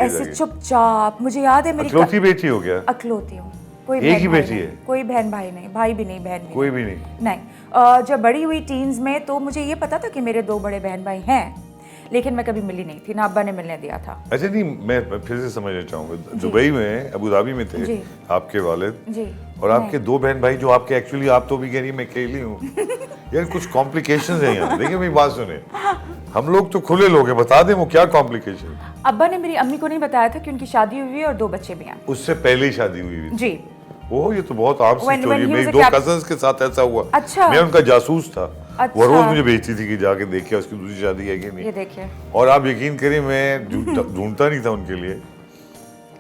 ऐसे चुपचाप। मुझे याद है मेरी अकलौती बेटी हो गया? अकलौती हूँ, कोई एक ही बेटी है? कोई बहन भाई नहीं, भाई भी नहीं, बहन भी कोई भी नहीं? नहीं। जब बड़ी हुई टीन्स में तो मुझे ये पता था कि मेरे 2 बड़े बहन भाई हैं, लेकिन मैं कभी मिली नहीं थी, ना अब्बा ने मिलने दिया था। अच्छा नहीं, मैं फिर से समझना चाहूँगा, दुबई में, अबू धाबी में थे आपके वालिद जी, और आपके 2 बहन भाई जो आपके, एक्चुअली आप तो भी कह रही है मैं अकेली हूँ यार, कुछ कॉम्प्लिकेशंस हैं यहाँ। देखिए मेरी बात सुने, हम लोग तो खुले लोग हैं, बता दें वो क्या कॉम्प्लिकेशन? अब्बा ने मेरी अम्मी को नहीं बताया था कि उनकी शादी हुई है और 2 बच्चे भी हैं। उससे पहले ही शादी हुई थी? जी। ओह, ये तो बहुत आम सी स्टोरी है। मेरी 2 कजन्स के साथ ऐसा हुआ। अच्छा। मैं उनका जासूस था। अच्छा। वो रोज मुझे भेजती थी कि जाके देखिए उसकी दूसरी शादी है कि नहीं। ये देखिए। और आप यकीन करिए मैं ढूंढता नहीं था उनके लिए,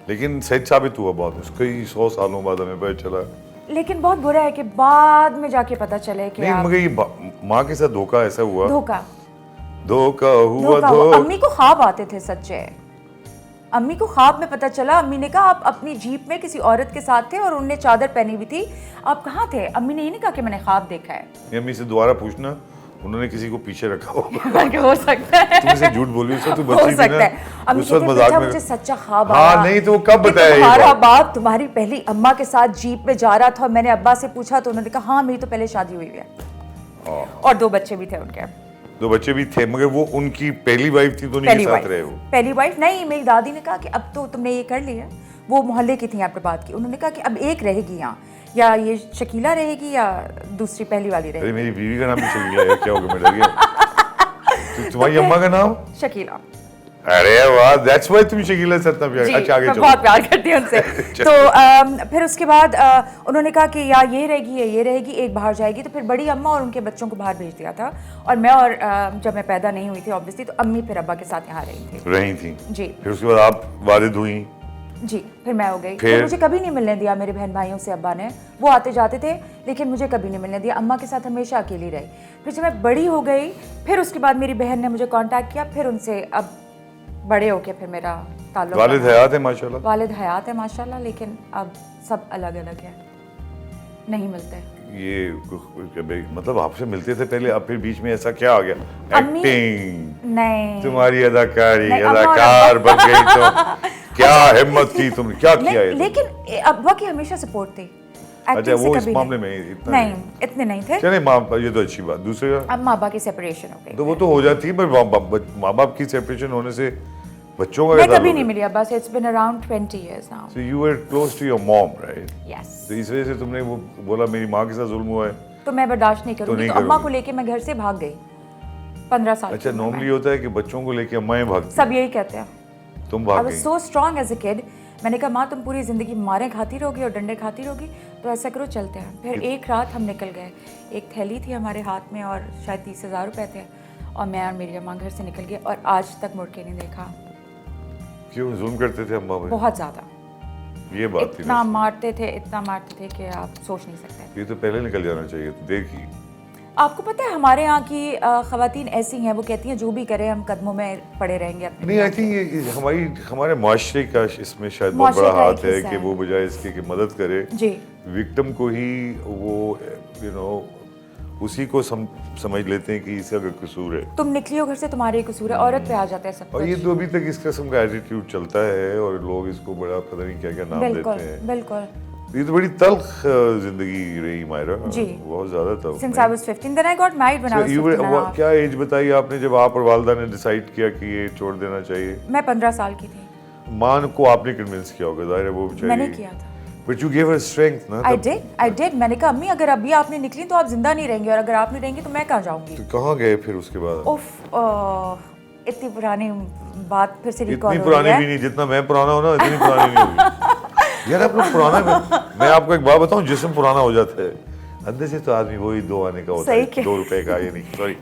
लेकिन सच साबित हुआ बाद में, कई 100 सालों बाद हमें पता चला। लेकिन बहुत बुरा है कि बाद में जाके पता चले कि नहीं, मगर ये माँ के साथ धोखा ऐसा हुआ। धोखा हुआ। अम्मी को ख्वाब आते थे सच्चे। अम्मी को ख्वाब में पता चला, अम्मी ने कहा आप अपनी जीप में किसी औरत के साथ थे और उनने चादर पहनी हुई थी, आप कहाँ थे? अम्मी ने ये नहीं कहा कि मैंने ख्वाब देखा है। अम्मी से दोबारा पूछना, उन्होंने किसी को पीछे रखा होगा। हो सकता है। तुम इसे झूठ बोली, उससे तू बच्ची हो सकता है। अम्मी उस वक्त कहती मजाक है में। मुझे सच्चा ख्वाब हाँ, आया। नहीं तो कब बताया ये तुम्हारा बात? बाप तुम्हारी पहली अम्मा के साथ जीप में जा रहा था और मैंने अब्बा से पूछा तो उन्होंने कहा हाँ मेरी तो पहले शादी हुई है और 2 बच्चे भी थे उनके। 2 बच्चे भी थे, मगर वो उनकी पहली वाइफ थी तो नहीं साथ रहे वो? पहली वाइफ नहीं, मेरी दादी ने कहा कि अब तो तुमने ये कर लिया। वो मोहल्ले की थी आपने बात की, उन्होंने कहा कि अब एक रहेगी यहाँ, या ये शकीला रहेगी या दूसरी पहली वाली रहेगी। अरे मेरी बीवी का नाम भी शकीला है, क्या होगा, मैं डर गया। तुम्हारी अम्मा का नाम? शकीला। अरे वाह, दैट्स व्हाई तुम शकीला से इतना प्यार। अच्छा आगे चलो। बहुत प्यार करती हूँ उनसे। तो फिर उसके बाद उन्होंने कहा कि या ये रहेगी या ये रहेगी, एक बाहर जाएगी। तो फिर बड़ी अम्मा और उनके बच्चों को बाहर भेज दिया था और मैं और जब मैं पैदा नहीं हुई थी ऑब्वियसली, तो अम्मी फिर अब्बा के साथ यहाँ रही थी जी। फिर उसके बाद आप वालिद हुई? जी, फिर मैं हो गई। तो मुझे कभी नहीं मिलने दिया मेरे बहन भाइयों से अब्बा ने, वो आते जाते थे लेकिन मुझे कभी नहीं मिलने दिया। अम्मा के साथ हमेशा अकेली रही। फिर जब मैं बड़ी हो गई, फिर उसके बाद मेरी बहन ने मुझे कांटेक्ट किया, फिर उनसे अब बड़े होके फिर मेरा ताल्लुक। वालिद हयात है माशाल्लाह? वालिद हयात है माशाल्लाह, लेकिन अब सब अलग अलग है, नहीं मिलते। ये मतलब आपसे मिलते थे पहले, अब फिर बीच में ऐसा क्या आ गया? एक्टिंग? नहीं, तुम्हारी अदाकारी, अदाकार बन गई तो क्या हिम्मत की तुमने, क्या किया है? लेकिन अब्बा की हमेशा सपोर्ट थी। अच्छा, वो इस मामले में इतना नहीं, इतने नहीं थे। चले माँ, ये तो अच्छी बात। दूसरे अब माँ बाप की सेपरेशन हो गई तो वो तो हो जाती है, पर माँ बाप की सेपरेशन होने से बच्चों का मैं कभी नहीं मिली अब्बा से। It's been around 20 years now. So you were close to your mom, right? Yes. तो इस वजह से तुमने वो बोला मेरी माँ के साथ जुल्म हुआ है, तो मैं बर्दाश्त नहीं करूंगी। तो अम्मा को लेके मैं घर से भाग गई 15 साल। अच्छा, नॉर्मली होता है कि बच्चों को लेके अम्माएं भागती सब यही कहते हैं। तुम भाग गई? I was so strong as a kid. मैंने कहा माँ तुम पूरी जिंदगी मारें खाती रहोगी और डंडे खाती रहोगी, तो ऐसा करो चलते हैं। फिर एक रात हम निकल गए, एक थैली थी हमारे हाथ में और शायद 30,000 रुपए थे, और मैं और मेरी अम्मा घर से निकल गए और आज तक मुड़ के नहीं देखा। क्यों जुल्म करते थे अम्मा पे? बहुत ज्यादा। ये बात थी, इतना मारते थे, इतना मारते थे कि आप सोच नहीं सकते। ये तो पहले निकल जाना चाहिए। देखिए, आपको पता है हमारे यहाँ की खवातीन ऐसी हैं, वो कहती हैं जो भी करें हम कदमों में पड़े रहेंगे अपने। नहीं, आई थिंक ये हमारे माशरे का इसमें शायद बहुत बड़ा हाथ है कि वो बजाय इसके कि मदद करे जी, विक्टिम को ही वो उसी को समझ लेते हैं कि इसका कसूर है। तुम निकली हो घर से, तुम्हारे कसूर है, औरत पे आ जाता है सब। और ये तो अभी तक इस किस्म का एटीट्यूड चलता है और लोग इसको बड़ा पता नहीं क्या क्या नाम देते हैं। बिल्कुल, ये तो बड़ी तल्ख जिंदगी रही मायरा जी, बहुत ज्यादा तल्ख। Since I was 15, then I got married when I was 15. क्या एज बताई आपने जब आप और वालिदा ने डिसाइड किया कि ये छोड़ देना चाहिए? मैं 15 साल की थी। माँ को आपने कन्विंस किया होगा, जाहिर है वो बेचारी। मैंने किया था। But you gave her strength, ना? I did. मैंने कहा अम्मी अगर अभी आपने निकली तो आप जिंदा नहीं रहेंगी, और अगर आप नहीं रहेंगी तो मैं कहाँ जाऊंगी। तो कहाँ गए फिर उसके बाद? इतनी पुरानी बात फिर से रिकॉल हो रही है। इतनी पुरानी भी नहीं, जितना मैं पुराना हूँ ना इतनी पुरानी नहीं होगी। यार आप लोग पुराना, मैं आपको एक बात बताऊं, जिस्म पुराना हो जाता है, अंदर से तो आदमी वही 2 आने का होता है, 2 रुपए का, ये नहीं, सॉरी,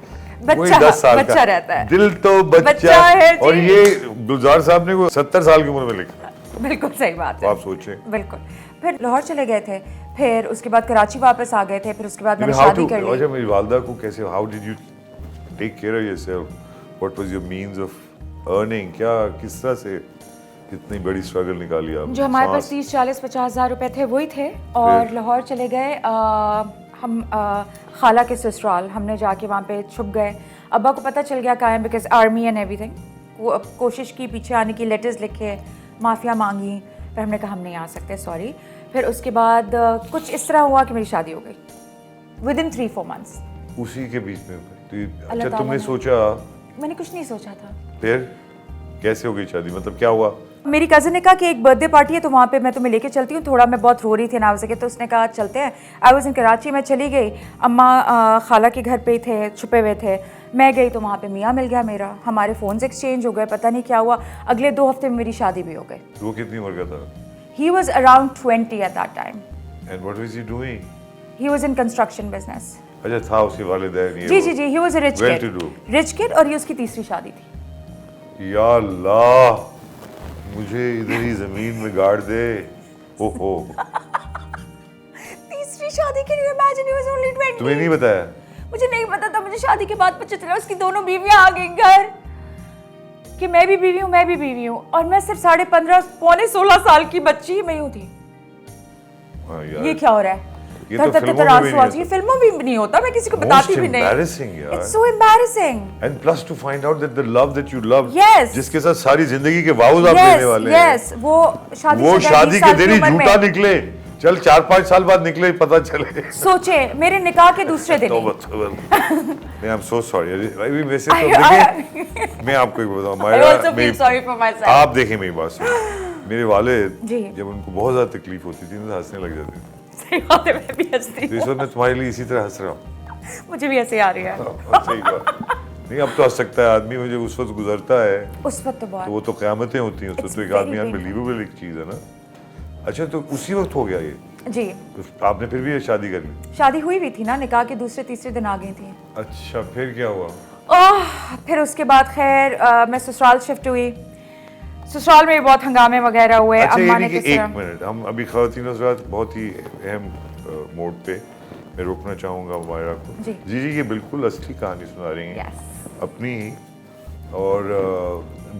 वही 10 साल का रहता है। दिल तो बच्चा है। और ये गुलजार साहब ने वो 70 साल की उम्र में लिखा। बिल्कुल सही बात है, आप सोचें। बिल्कुल। फिर लाहौर चले गए थे, फिर उसके बाद कराची वापस आ गए थे, फिर उसके बाद मैंने शादी कर ली। अच्छा, मेरी वालिदा को कैसे, how did you take care of yourself, what was your means of earning, क्या किस तरह से इतनी बड़ी स्ट्रगल निकाली आपने? जो हमारे पास 30, 40, 50 हज़ार रुपए थे वही थे, और लाहौर चले गए हम खाला के ससुराल, हमने जाके वहाँ पे छुप गए। अब्बा को पता चल गया कायम, बिकॉज आर्मी एंड एवरीथिंग। वो कोशिश की पीछे आने की, लेटर्स लिखे, माफ़िया मांगी, फिर हमने कहा हम नहीं आ सकते, सॉरी। फिर उसके बाद कुछ इस तरह हुआ कि मेरी शादी हो गई विदिन 3-4 मंथ्स। उसी के बीच में तो अल्लाह अच्छा ताला तुमने ने- सोचा, मैंने कुछ नहीं सोचा था। फिर कैसे हो गई शादी, मतलब क्या हुआ? मेरी कज़न ने कहा कि एक बर्थडे पार्टी है तो वहाँ पे मैं तुम्हें लेके चलती हूँ, थोड़ा मैं बहुत रो रही थी ना हो सके, तो उसने कहा चलते हैं। आई वॉज इन कराची, मैं चली गई, अम्मा खाला के घर पे ही थे, छुपे हुए थे। मैं गई तो वहाँ पे मियाँ मिल गया मेरा, हमारे फ़ोन्स एक्सचेंज हो गए, पता नहीं क्या हुआ। अगले 2 हफ्ते में मेरी शादी भी हो गई। वो कितनी उम्र का था? He was around 20 at that time. And what was he doing? He was in construction business. अच्छा, था उसके वालिदैन ये? जी जी जी, he was a rich well kid. to do. Rich kid, और ये उसकी तीसरी शादी थी। या अल्लाह, मुझे इधर ही जमीन में गाड़ दे। ओहो, तीसरी शादी के लिए इमेजिन, ही वाज ओनली 20। तुम्हें नहीं बताया? मुझे नहीं पता था, मुझे शादी के बाद पता चला उसकी दोनों बीवियां आ गई घर कि मैं भी बीवी हूँ, मैं भी बीवी हूँ, और मैं सिर्फ 15.5 पौने 16 साल की बच्ची मैं हूँ थी। हाँ यार, ये क्या हो रहा है? ये तो फिल्मों में भी नहीं ये फिल्मों में भी नहीं होता, मैं किसी को बताती भी नहीं। embarrassing यार। It's so embarrassing. And plus to find out that the love that you love, Yes. जिसके साथ सारी जिंदगी के वाउज आप देने वाले हैं, yes, वो शादी वो शुदा शादी 20 के साल दिन की ही उम्र झूठा में। निकले, चल 4-5 साल बाद निकले, पता चले। सोचे मेरे निकाह के दूसरे दिन ही। नहीं, I'm so sorry। अभी वैसे तो I- देखिए, मैं आपको एक बताऊं, I also feel sorry for myself. आप देखें मेरी बात सुनिए, मेरे वालिद जी। जब उनको बहुत ज्यादा तकलीफ होती थी तो हंसने लग जाते थे। सही बात है, मैं भी हंसती तो इस हूँ। वक्त मैं तुम्हारे लिए इसी तरह हंस रहा हूँ। मुझे भी ऐसे आ रही है। सही बात। नहीं, अब तो हंस सकता है आदमी, मुझे उस वक्त गुजरता है उस वक्त तो तो बहुत। वो तो क़यामतें होती हैं, उसमें It's तो एक very आदमी painful. अनबिलीवेबल एक चीज़ है ना। अच्छा, तो उसी वक्त हो गया ये, जी, तो आपने फिर भी शादी कर ली? शादी हुई भी थी ना, निकाह के दूसरे तीसरे दिन आ गई थी। अच्छा, फिर क्या हुआ? फिर उसके बाद खैर मैं ससुराल शिफ्ट हुई। ससुराल में भी बहुत हंगामे वगैरह हुए। अच्छा, अम्मा ये ने नहीं कि किस एक तरह, मिनट, हम अभी ख़वातीन हज़रात बहुत ही अहम मोड पे मैं रोकना चाहूँगा मायरा को। जी। जी जी, ये बिल्कुल असली कहानी सुना रही हैं, Yes. अपनी ही, और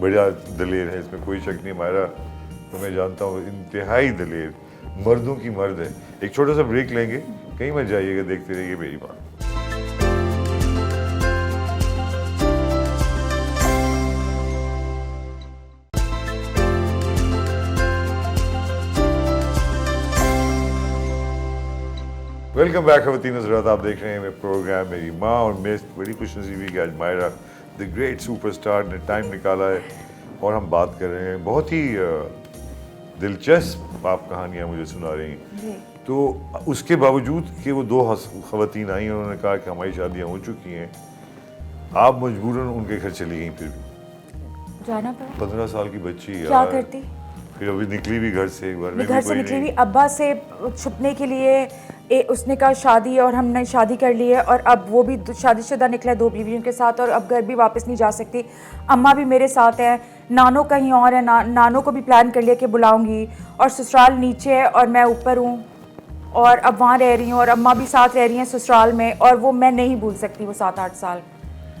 बड़ा दलेर है, इसमें कोई शक नहीं। मायरा तो मैं जानता हूँ इंतहाई दलेर, मर्दों की मर्द है। एक छोटा सा ब्रेक लेंगे, कहीं मत जाइएगा, देखते रहिए मेरी बात। वेलकम बैक ख़वातीन हज़रात, आप देख रहे हैं मेरे प्रोग्राम मेरी माँ और मैं। बड़ी खुशनसीबी कि आज मायरा द ग्रेट सुपरस्टार ने टाइम निकाला है और हम बात कर रहे हैं। बहुत ही दिलचस्प आप कहानियाँ मुझे सुना रही हैं। जी। तो उसके बावजूद कि वो 2 ख़वातीन आई, उन्होंने कहा कि हमारी शादियाँ हो चुकी हैं, आप मजबूरन उनके घर चली गई। फिर भी जाना पड़ा। 15 साल की बच्ची क्या यार, करती? फिर अभी निकली भी घर से, घर में घर भी से कोई निकली नहीं। हुई अब्बा से छुपने के लिए। उसने कहा शादी, और हमने शादी कर ली है, और अब वो भी शादीशुदा निकला है 2 बीवियों के साथ, और अब घर भी वापस नहीं जा सकती। अम्मा भी मेरे साथ है, नानो कहीं और है, नानो को भी प्लान कर लिया कि बुलाऊंगी, और ससुराल नीचे है और मैं ऊपर हूँ, और अब वहाँ रह रही हूँ, और अम्मा भी साथ रह रही हैं ससुराल में, और वो मैं नहीं भूल सकती वो 7-8 साल।